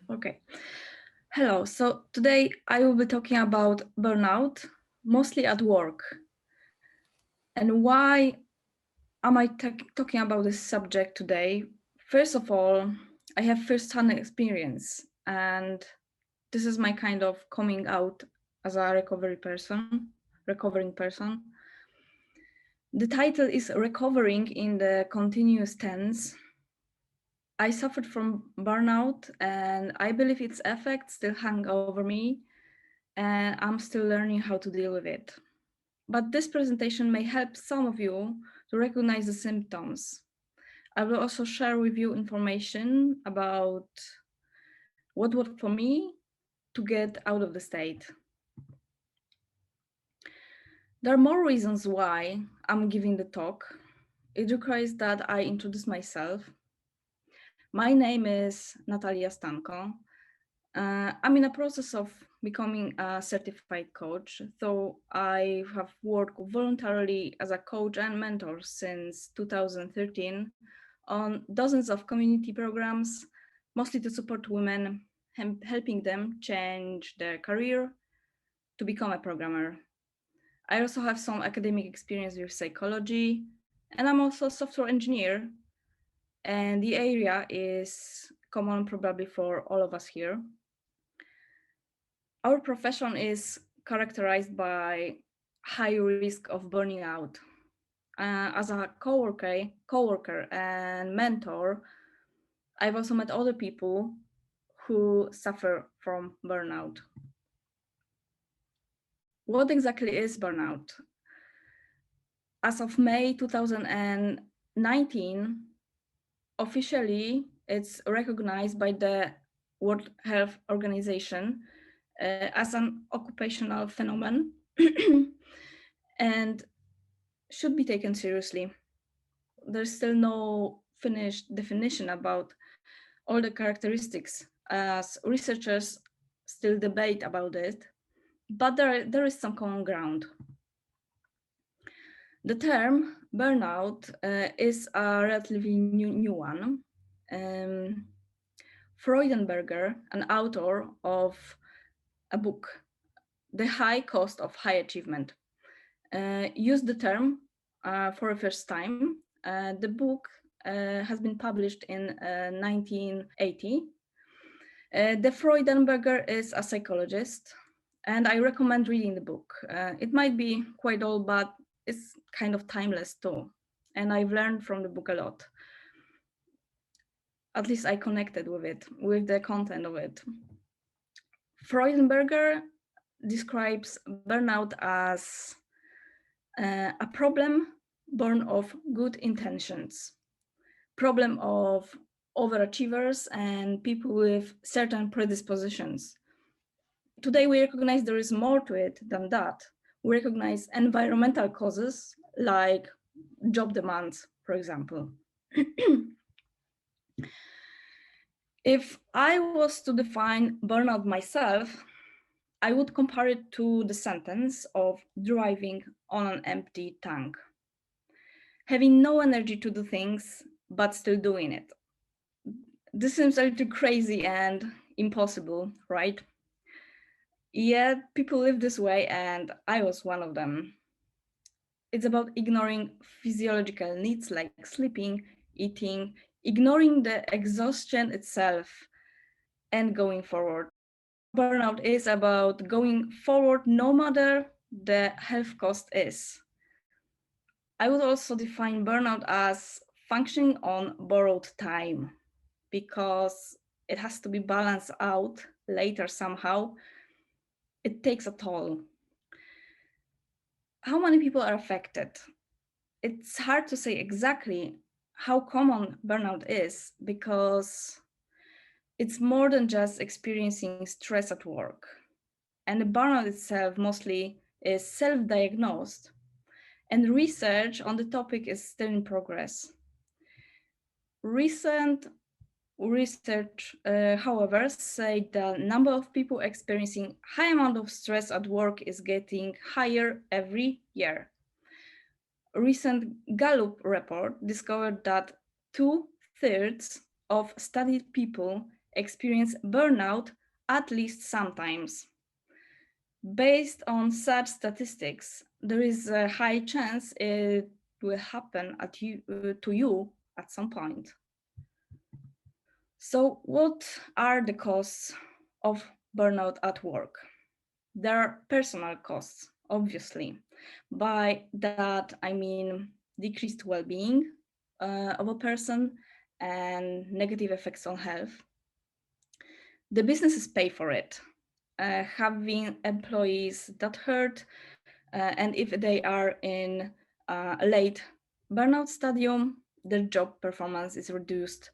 Okay. Hello. So today I will be talking about burnout, mostly at work. And why am I talking about this subject today? First of all, I have first-hand experience, and this is my kind of coming out as a recovering person. The title is Recovering in the Continuous Tense. I suffered from burnout, and I believe its effects still hang over me, and I'm still learning how to deal with it. But this presentation may help some of you to recognize the symptoms. I will also share with you information about what worked for me to get out of the state. There are more reasons why I'm giving the talk. It requires that I introduce myself. My name is Natalia Stanko. I'm in a process of becoming a certified coach, though I have worked voluntarily as a coach and mentor since 2013 on dozens of community programs, mostly to support women, helping them change their career to become a programmer. I also have some academic experience with psychology, and I'm also a software engineer, and the area is common probably for all of us here. Our profession is characterized by high risk of burning out. As a coworker and mentor, I've also met other people who suffer from burnout. What exactly is burnout? As of May 2019, officially it's recognized by the World Health Organization as an occupational phenomenon and should be taken seriously. There's still no finished definition about all the characteristics, as researchers still debate about it, but there is some common ground. The term burnout is a relatively new one. Freudenberger, an author of a book, The High Cost of High Achievement, used the term for the first time. The book has been published in 1980. The Freudenberger is a psychologist, and I recommend reading the book. It might be quite old, but it's kind of timeless too. And I've learned from the book a lot. At least I connected with it, with the content of it. Freudenberger describes burnout as a problem born of good intentions, problem of overachievers and people with certain predispositions. Today we recognize there is more to it than that. We recognize environmental causes like job demands, for example. If I was to define burnout myself, I would compare it to the sentence of driving on an empty tank. Having no energy to do things, but still doing it. This seems a little crazy and impossible, right? Yet people live this way, and I was one of them. It's about ignoring physiological needs like sleeping, eating, ignoring the exhaustion itself, and going forward. Burnout is about going forward no matter the health cost is. I would also define burnout as functioning on borrowed time, because it has to be balanced out later somehow. It takes a toll. How many people are affected? It's hard to say exactly how common burnout is, because it's more than just experiencing stress at work. And the burnout itself mostly is self-diagnosed, and research on the topic is still in progress. Recent research, however, say the number of people experiencing high amount of stress at work is getting higher every year. A recent Gallup report discovered that 2/3 of studied people experience burnout at least sometimes. Based on such statistics, there is a high chance it will happen to you at some point. So what are the costs of burnout at work? There are personal costs, obviously. By that, I mean decreased well-being of a person and negative effects on health. The businesses pay for it, having employees that hurt, and if they are in a late burnout stadium, their job performance is reduced.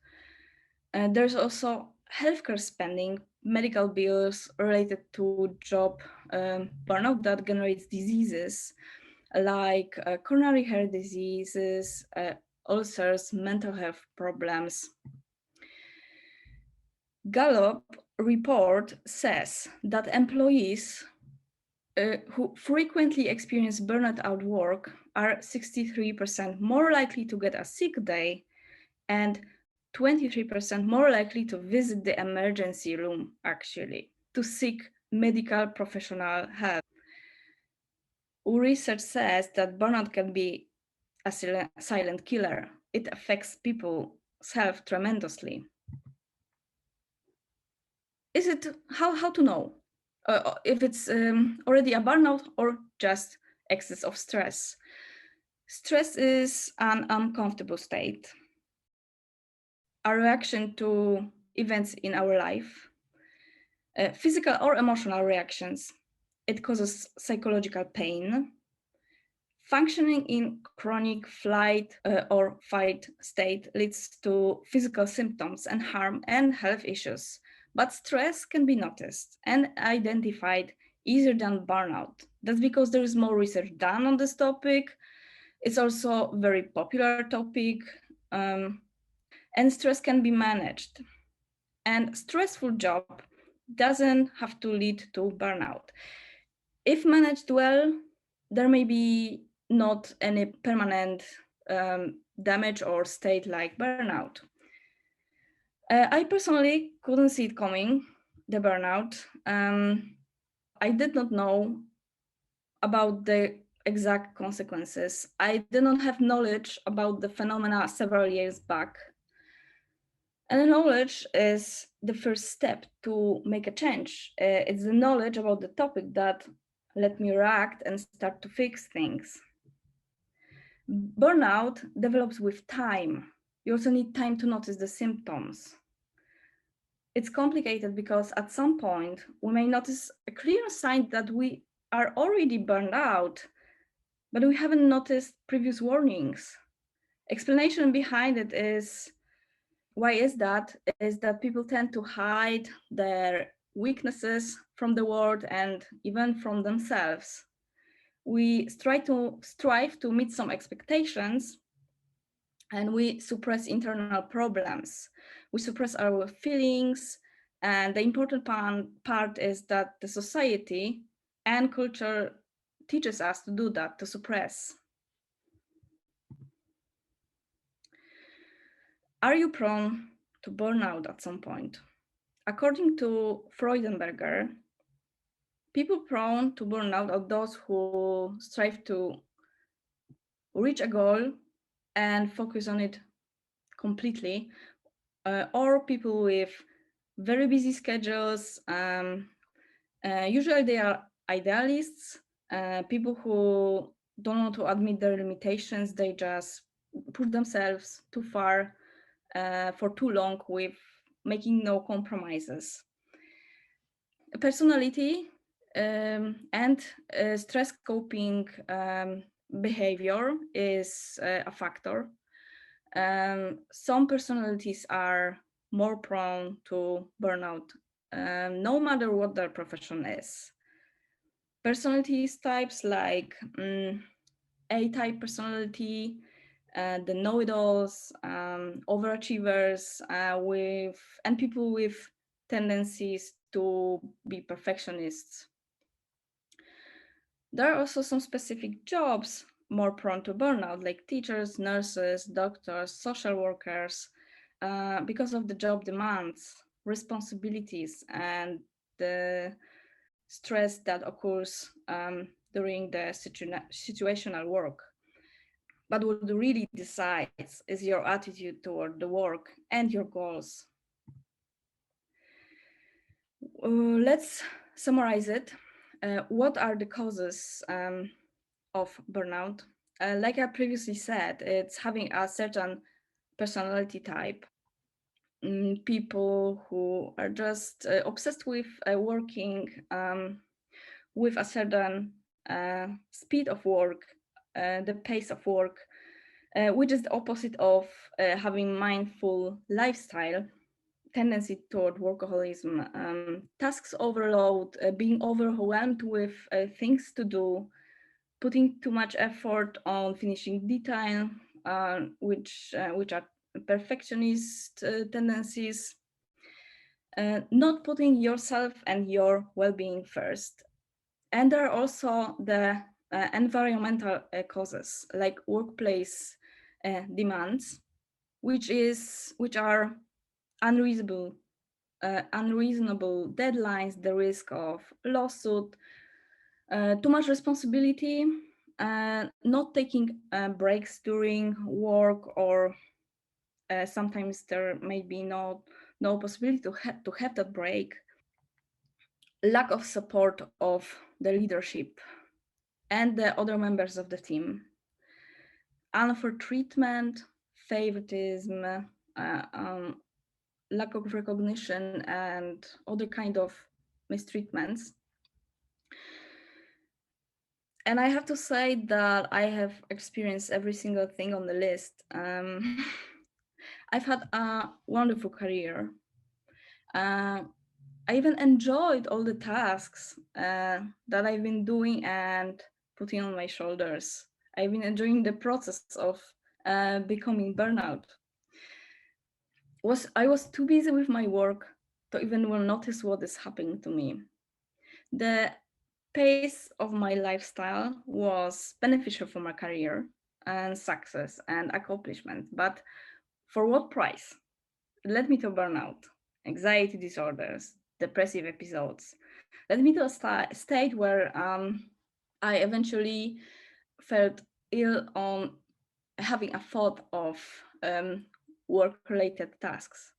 There's also healthcare spending, medical bills related to job burnout that generates diseases like coronary heart diseases, ulcers, mental health problems. Gallup report says that employees who frequently experience burnout at work are 63% more likely to get a sick day and 23% more likely to visit the emergency room, actually, to seek medical professional help. Research says that burnout can be a silent killer. It affects people's health tremendously. Is it how to know if it's already a burnout or just excess of stress? Stress is an uncomfortable state, a reaction to events in our life, physical or emotional reactions. It causes psychological pain. Functioning in chronic flight or fight state leads to physical symptoms and harm and health issues. But stress can be noticed and identified easier than burnout. That's because there is more research done on this topic. It's also a very popular topic, and stress can be managed. And stressful job doesn't have to lead to burnout. If managed well, there may be not any permanent damage or state like burnout. I personally couldn't see it coming, the burnout. I did not know about the exact consequences. I did not have knowledge about the phenomena several years back. And the knowledge is the first step to make a change. It's the knowledge about the topic that let me react and start to fix things. Burnout develops with time. You also need time to notice the symptoms. It's complicated because at some point we may notice a clear sign that we are already burned out, but we haven't noticed previous warnings. Explanation behind it is why is that people tend to hide their weaknesses from the world and even from themselves. We strive to meet some expectations, and we suppress internal problems. We suppress our feelings, and the important part is that the society and culture teaches us to do that, to suppress. Are you prone to burnout at some point? According to Freudenberger, people prone to burnout are those who strive to reach a goal and focus on it completely, or people with very busy schedules. Usually they are idealists, people who don't want to admit their limitations. They just push themselves too far for too long with making no compromises. Personality and stress coping behavior is a factor. Some personalities are more prone to burnout, no matter what their profession is. Personalities types like A-type personality, the know-it-alls, overachievers, and people with tendencies to be perfectionists. There are also some specific jobs more prone to burnout, like teachers, nurses, doctors, social workers, because of the job demands. responsibilities and the stress that occurs during the situational work. But what really decides is your attitude toward the work and your goals. Let's summarize it. What are the causes of burnout? Like I previously said, it's having a certain personality type. People who are just obsessed with working with a certain speed of work, the pace of work, which is the opposite of having mindful lifestyle, tendency toward workaholism, tasks overload, being overwhelmed with things to do, putting too much effort on finishing detail, which are perfectionist tendencies, not putting yourself and your well-being first. And there are also the environmental causes like workplace demands, which are unreasonable deadlines, the risk of lawsuit, too much responsibility, not taking breaks during work, or sometimes there may be no possibility to have that break, lack of support of the leadership and the other members of the team, unfair treatment, favoritism, lack of recognition, and other kind of mistreatments. And I have to say that I have experienced every single thing on the list. I've had a wonderful career. I even enjoyed all the tasks that I've been doing and putting on my shoulders. I've been enjoying the process of becoming burnout. I was too busy with my work to even well notice what is happening to me. The pace of my lifestyle was beneficial for my career and success and accomplishment, but for what price? It led me to burnout, anxiety disorders, depressive episodes. Led me to a state where I eventually felt ill on having a thought of work-related tasks.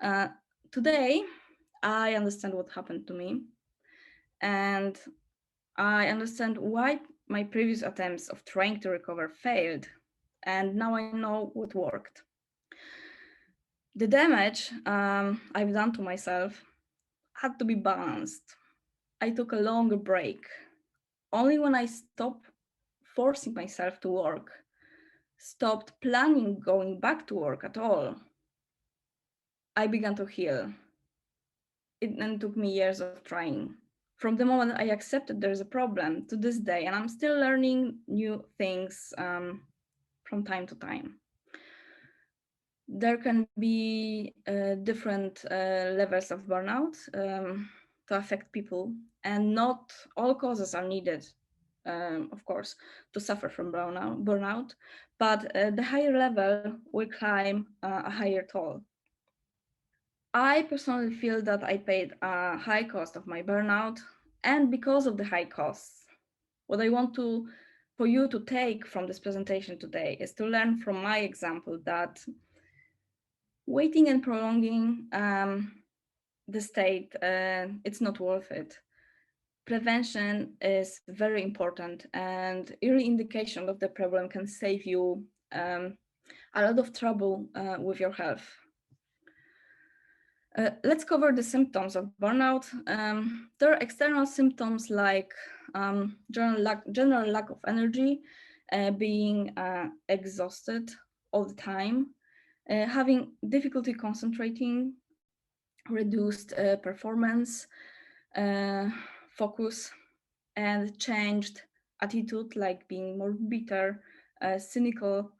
Uh, Today, I understand what happened to me, and I understand why my previous attempts of trying to recover failed, and now I know what worked. The damage I've done to myself had to be balanced. I took a longer break. Only when I stopped forcing myself to work, stopped planning going back to work at all, I began to heal. It then took me years of trying. From the moment I accepted there's a problem to this day, and I'm still learning new things from time to time. There can be different levels of burnout to affect people, and not all causes are needed, of course, to suffer from burnout, but the higher level will climb a higher toll. I personally feel that I paid a high cost of my burnout, and because of the high costs, what I want for you to take from this presentation today is to learn from my example that waiting and prolonging the state, it's not worth it. Prevention is very important, and early indication of the problem can save you a lot of trouble with your health. Let's cover the symptoms of burnout. There are external symptoms like general lack of energy, being exhausted all the time, having difficulty concentrating, reduced performance, focus, and changed attitude, like being more bitter, cynical,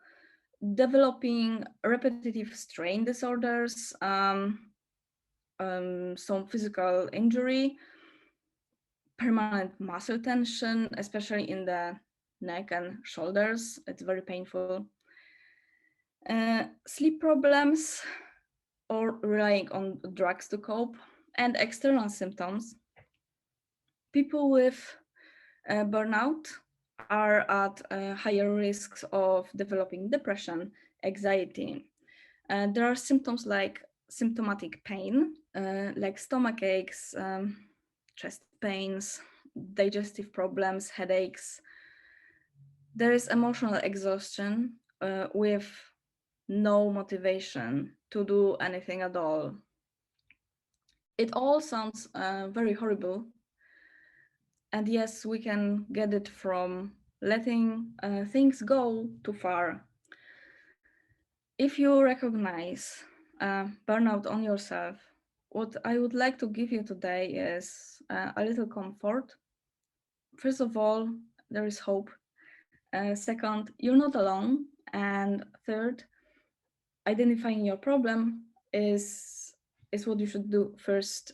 developing repetitive strain disorders, some physical injury, permanent muscle tension, especially in the neck and shoulders. It's very painful. Sleep problems, or relying on drugs to cope, and external symptoms. People with burnout are at higher risks of developing depression, anxiety. There are symptoms like symptomatic pain, like stomach aches, chest pains, digestive problems, headaches. There is emotional exhaustion with no motivation to do anything at all. It all sounds very horrible. And yes, we can get it from letting things go too far. If you recognize burnout on yourself, what I would like to give you today is a little comfort. First of all, there is hope. Second, you're not alone. And third, identifying your problem is what you should do first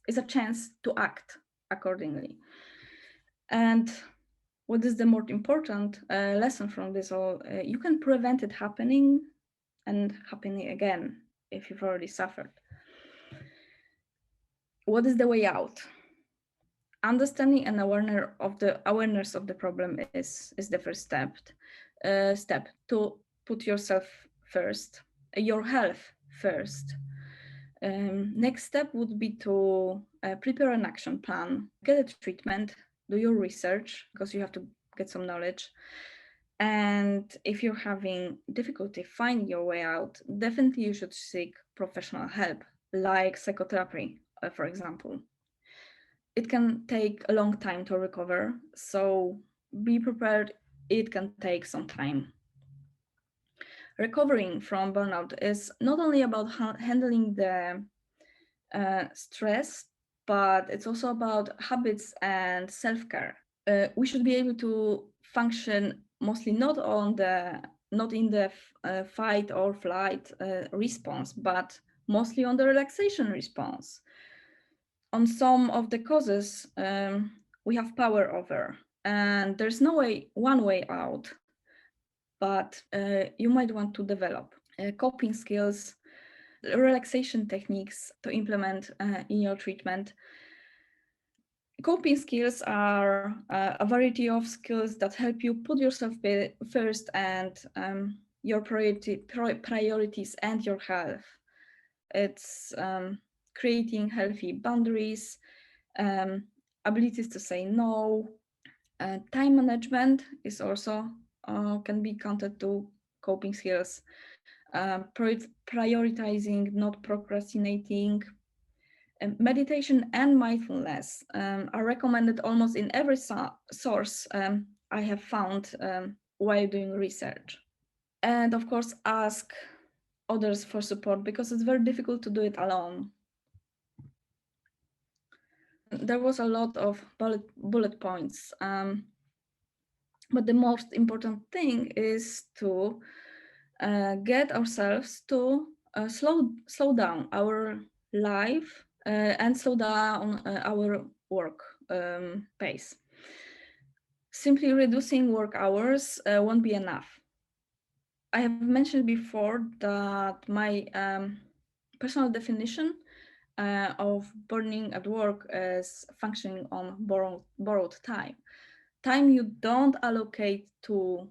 is a chance to act accordingly. And what is the more important lesson from this all? You can prevent it happening and happening again if you've already suffered. What is the way out? Understanding and awareness of the problem is the first step to put yourself first, your health first. Next step would be to prepare an action plan, get a treatment, do your research because you have to get some knowledge. And if you're having difficulty finding your way out, definitely you should seek professional help, like psychotherapy, for example. It can take a long time to recover, so be prepared, it can take some time. Recovering from burnout is not only about handling the stress, but it's also about habits and self-care. We should be able to function mostly not in the fight or flight response, but mostly on the relaxation response. On some of the causes we have power over, and there's no one way out, but you might want to develop coping skills, relaxation techniques to implement in your treatment. Coping skills are a variety of skills that help you put yourself first and your priorities and your health. It's creating healthy boundaries, abilities to say no. Time management is also can be counted to coping skills. Prioritizing, not procrastinating. Meditation and mindfulness are recommended almost in every source I have found while doing research. And of course, ask others for support because it's very difficult to do it alone. There was a lot of bullet points, but the most important thing is to get ourselves to slow down our life and slow down our work pace. Simply reducing work hours won't be enough. I have mentioned before that my personal definition of burning at work is functioning on borrowed time. Time you don't allocate to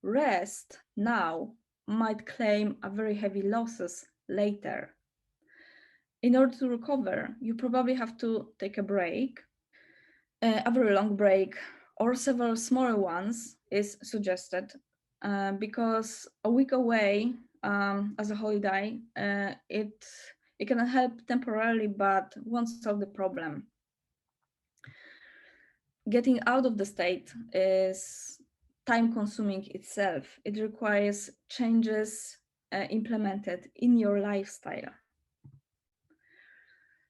rest now might claim a very heavy losses later. In order to recover, you probably have to take a break. A very long break or several smaller ones is suggested because a week away as a holiday, it can help temporarily but won't solve the problem. Getting out of the state is time consuming itself. It requires changes implemented in your lifestyle.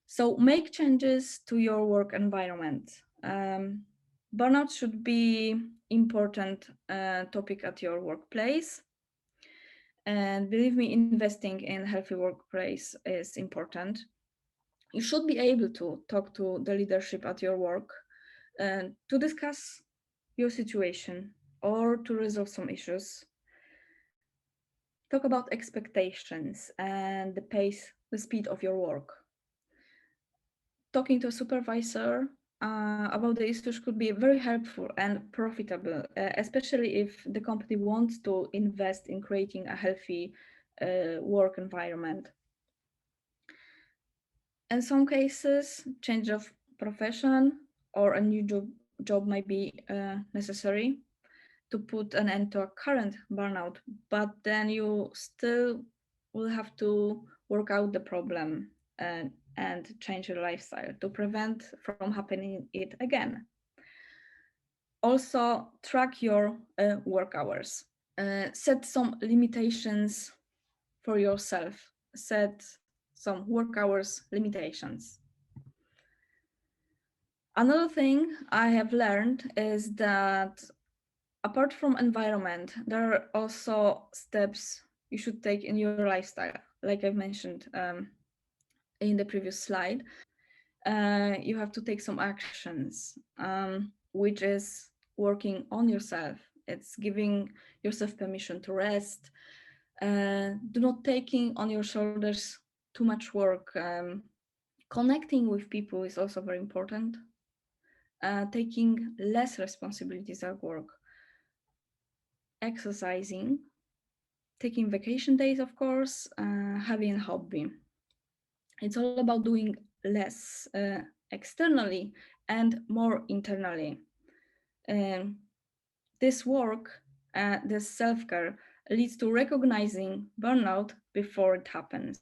So make changes to your work environment. Burnout should be important topic at your workplace. And believe me, investing in healthy workplace is important. You should be able to talk to the leadership at your work to discuss your situation or to resolve some issues. Talk about expectations and the pace, the speed of your work. Talking to a supervisor about the issues could be very helpful and profitable, especially if the company wants to invest in creating a healthy work environment. In some cases, change of profession or a new job might be necessary to put an end to a current burnout, but then you still will have to work out the problem and change your lifestyle to prevent from happening it again. Also, track your work hours. Set some limitations for yourself. Set some work hours limitations. Another thing I have learned is that apart from environment, there are also steps you should take in your lifestyle, like I've mentioned in the previous slide. You have to take some actions, which is working on yourself. It's giving yourself permission to rest. Do not taking on your shoulders too much work. Connecting with people is also very important. Taking less responsibilities at work, exercising, taking vacation days, of course, having a hobby. It's all about doing less externally and more internally. Um, this work, this self care, leads to recognizing burnout before it happens.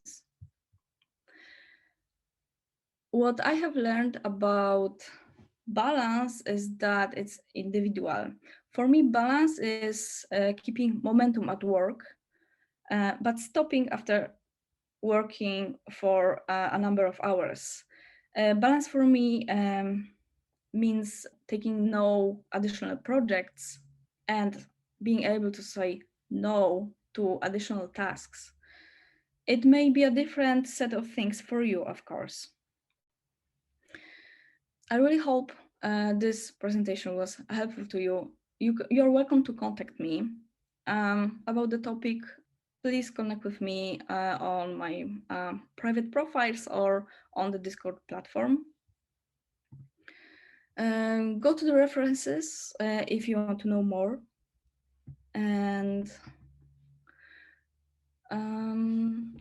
What I have learned about balance is that it's individual. For me, balance is keeping momentum at work, but stopping after working for a number of hours. Balance for me means taking no additional projects and being able to say no to additional tasks. It may be a different set of things for you, of course. I really hope this presentation was helpful to you. You're welcome to contact me about the topic. Please connect with me on my private profiles or on the Discord platform. Go to the references if you want to know more. And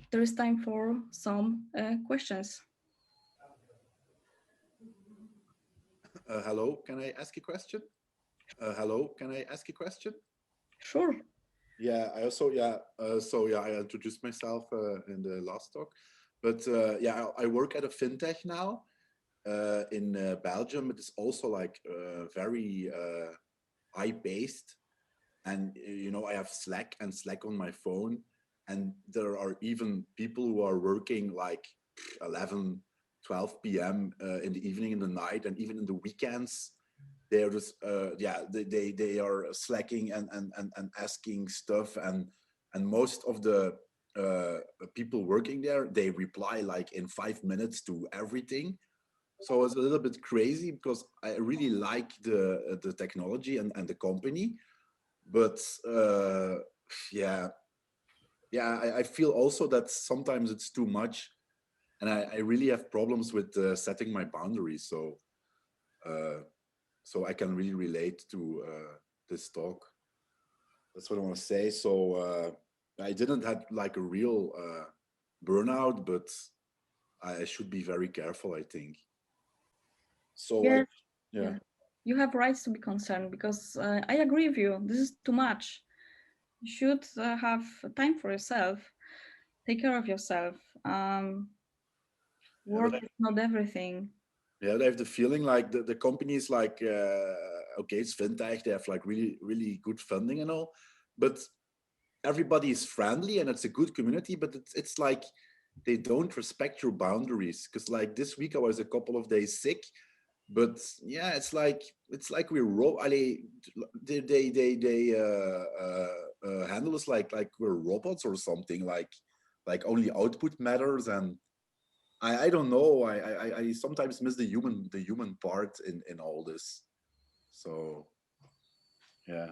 there is time for some questions. Hello, can I ask a question? Hello, can I ask a question? Sure. Yeah, I also I introduced myself in the last talk, but yeah, I work at a fintech now in Belgium. It is also like very high based, and you know I have Slack on my phone, and there are even people who are working like 11, 12 p.m. In the evening, in the night, and even in the weekends they're just they are slacking and asking stuff, and most of the people working there, they reply like in 5 minutes to everything. So it's a little bit crazy because I really like the technology and the company, but yeah I feel also that sometimes it's too much, and I really have problems with setting my boundaries. Uh, so I can really relate to this talk. That's what I want to say. So I didn't have like a real burnout, but I should be very careful, I think. So Yes. yeah, Yeah. You have rights to be concerned because I agree with you. This is too much. You should have time for yourself. Take care of yourself. yeah, but Work is not everything. yeah, I have the feeling like the company is like okay, it's fintech, they have like really good funding and all, but everybody is friendly and it's a good community, but it's like they don't respect your boundaries. Because like this week I was a couple of days sick, but yeah, it's like we're they handle us like we're robots or something, like only output matters. And I don't know, I sometimes miss the human part in all this. So yeah.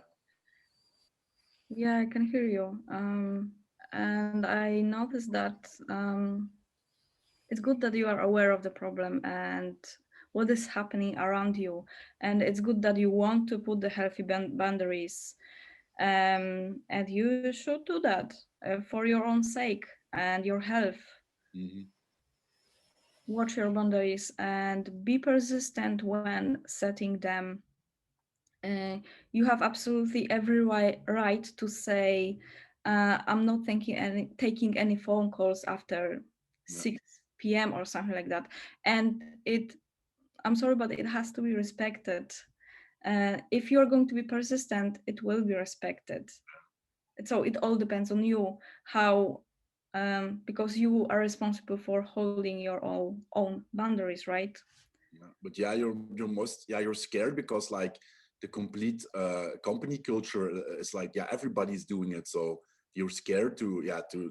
Yeah, I can hear you. and I noticed that it's good that you are aware of the problem and what is happening around you, and it's good that you want to put the healthy boundaries, and you should do that for your own sake and your health. Mhm. Watch your boundaries and be persistent when setting them. uh, you have absolutely every right to say, I'm not taking any phone calls after Yeah. 6 p.m. or something like that. And I'm sorry, but it has to be respected. If you're going to be persistent, it will be respected. So it all depends on you, how, because you are responsible for holding your own boundaries, right? Yeah. But yeah, you're scared because like the complete company culture is like, yeah, everybody's doing it, so you're scared to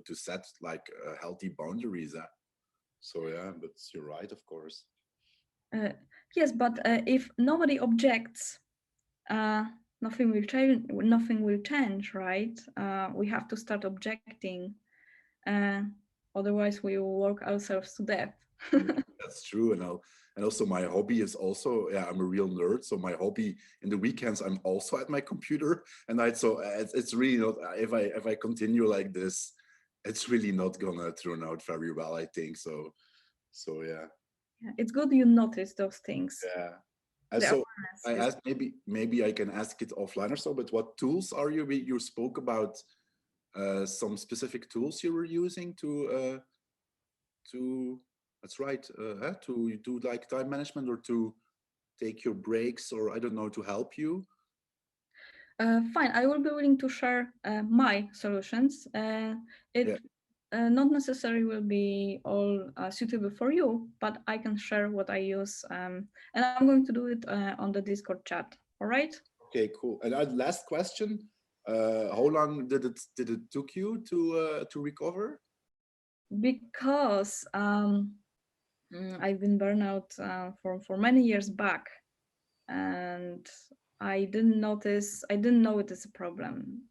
to set like healthy boundaries. So yeah, but you're right, of course. Uh, yes, but if nobody objects, uh, nothing will change. Nothing will change, right? We have to start objecting. Uh, Otherwise, we will work ourselves to death. That's true. And also my hobby is also, yeah, I'm a real nerd. So my hobby in the weekends, I'm also at my computer. And it's really not, if I continue like this, it's really not gonna turn out very well, I think. So yeah. Yeah, it's good you notice those things. Yeah. And The so awareness I is. asked, maybe I can ask it offline or so, but what tools are you spoke about some specific tools you were using to that's right, to do like time management or to take your breaks, or I don't know, to help you. Fine, I will be willing to share my solutions. Yeah. It not necessarily will be all suitable for you, but I can share what I use, and I'm going to do it on the Discord chat. All right? Okay, cool. And last question, how long did it took you to recover? Because I've been burnout for many years back, and I didn't know it is a problem.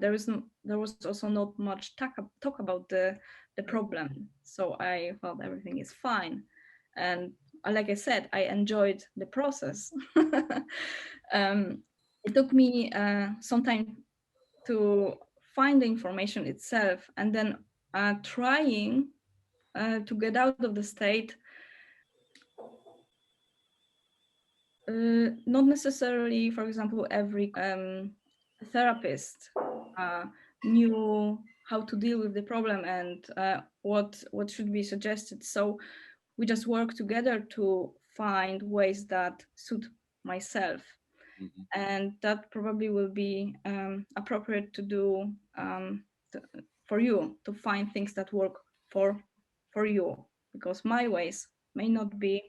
There was also not much talk about the problem, so I thought everything is fine. And like I said, I enjoyed the process. It took me some time to find the information itself, and then trying to get out of the state. Not necessarily, for example, every therapist uh, knew how to deal with the problem and what should be suggested. So we just work together to find ways that suit myself, Mhm. and that probably will be appropriate to do for you, to find things that work for for you, because my ways may not be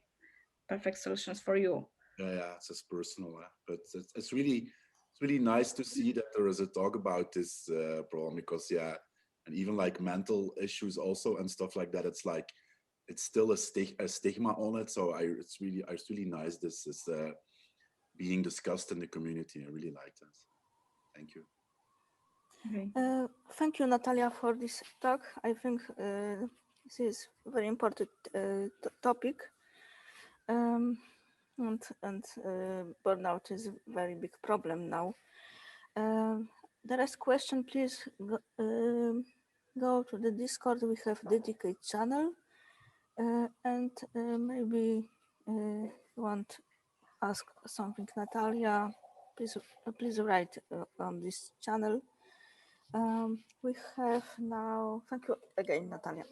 perfect solutions for you. Yeah, it's just personal, but it's really nice to see that there is a talk about this problem, because yeah, and even like mental issues also and stuff like that. It's like it's still a stigma on it. So it's really nice this is being discussed in the community. I really like that. Thank you. Okay. Thank you, Natalia, for this talk. I think this is very important topic, and burnout is a very big problem now. The rest question, please go to the Discord. We have dedicated channel, and maybe you want to ask something, Natalia. Please write on this channel. We have now. Thank you again, Natalia.